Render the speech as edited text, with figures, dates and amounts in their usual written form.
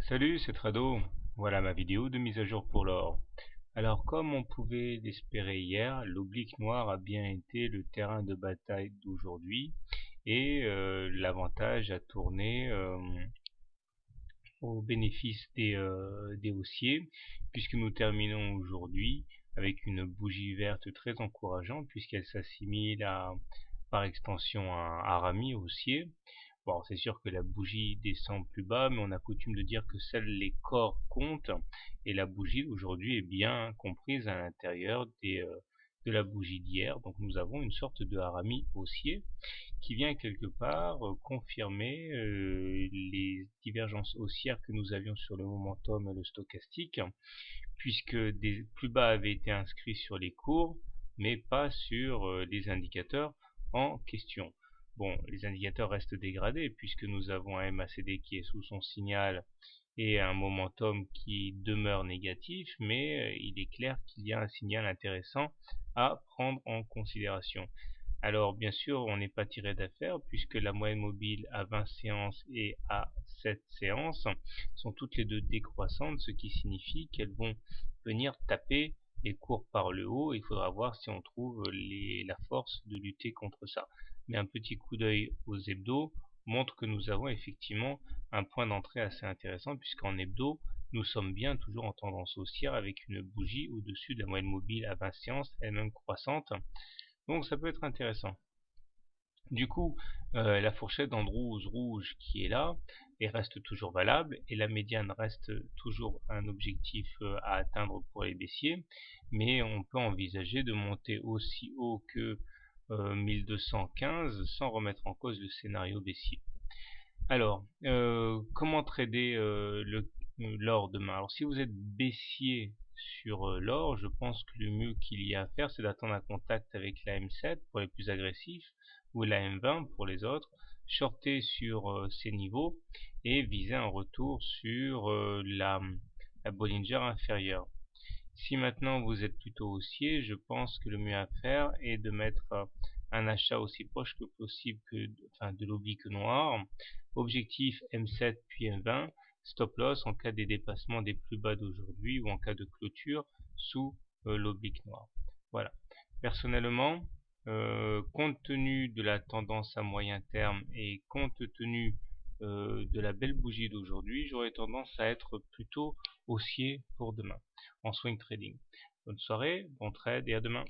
Salut, c'est Trado. Voilà ma vidéo de mise à jour pour l'or. Alors, comme on pouvait l'espérer hier, l'oblique noir a bien été le terrain de bataille d'aujourd'hui et l'avantage a tourné au bénéfice des haussiers, puisque nous terminons aujourd'hui avec une bougie verte très encourageante, puisqu'elle s'assimile par extension à un harami haussier. Bon, c'est sûr que la bougie descend plus bas, mais on a coutume de dire que seuls les corps comptent, et la bougie d'aujourd'hui est bien comprise à l'intérieur de la bougie d'hier. Donc nous avons une sorte de harami haussier qui vient quelque part confirmer les divergences haussières que nous avions sur le momentum et le stochastique, puisque des plus bas avaient été inscrits sur les cours, mais pas sur les indicateurs en question. Bon, les indicateurs restent dégradés puisque nous avons un MACD qui est sous son signal et un momentum qui demeure négatif, mais il est clair qu'il y a un signal intéressant à prendre en considération. Alors bien sûr, on n'est pas tiré d'affaire puisque la moyenne mobile à 20 séances et à 7 séances sont toutes les deux décroissantes, ce qui signifie qu'elles vont venir taper les cours par le haut. Il faudra voir si on trouve la force de lutter contre ça. Mais un petit coup d'œil aux hebdos montre que nous avons effectivement un point d'entrée assez intéressant, puisqu'en hebdo, nous sommes bien toujours en tendance haussière avec une bougie au-dessus de la moyenne mobile à 20 séances, elle-même croissante. Donc ça peut être intéressant. Du coup, la fourchette d'Andrews rouge qui est là et reste toujours valable, et la médiane reste toujours un objectif à atteindre pour les baissiers, mais on peut envisager de monter aussi haut que 1215 sans remettre en cause le scénario baissier. Alors, comment trader l'or demain? Alors, si vous êtes baissier sur l'or, je pense que le mieux qu'il y a à faire, c'est d'attendre un contact avec la M7 pour les plus agressifs, ou la M20 pour les autres, shorter sur ces niveaux et viser un retour sur la Bollinger inférieure. Si maintenant vous êtes plutôt haussier, je pense que le mieux à faire est de mettre un achat aussi proche que possible de l'oblique noir. Objectif M7 puis M20, stop loss en cas des dépassements des plus bas d'aujourd'hui ou en cas de clôture sous l'oblique noir. Voilà. Personnellement, compte tenu de la tendance à moyen terme et compte tenu de la belle bougie d'aujourd'hui, j'aurais tendance à être plutôt haussier pour demain en swing trading. Bonne soirée, bon trade et à demain.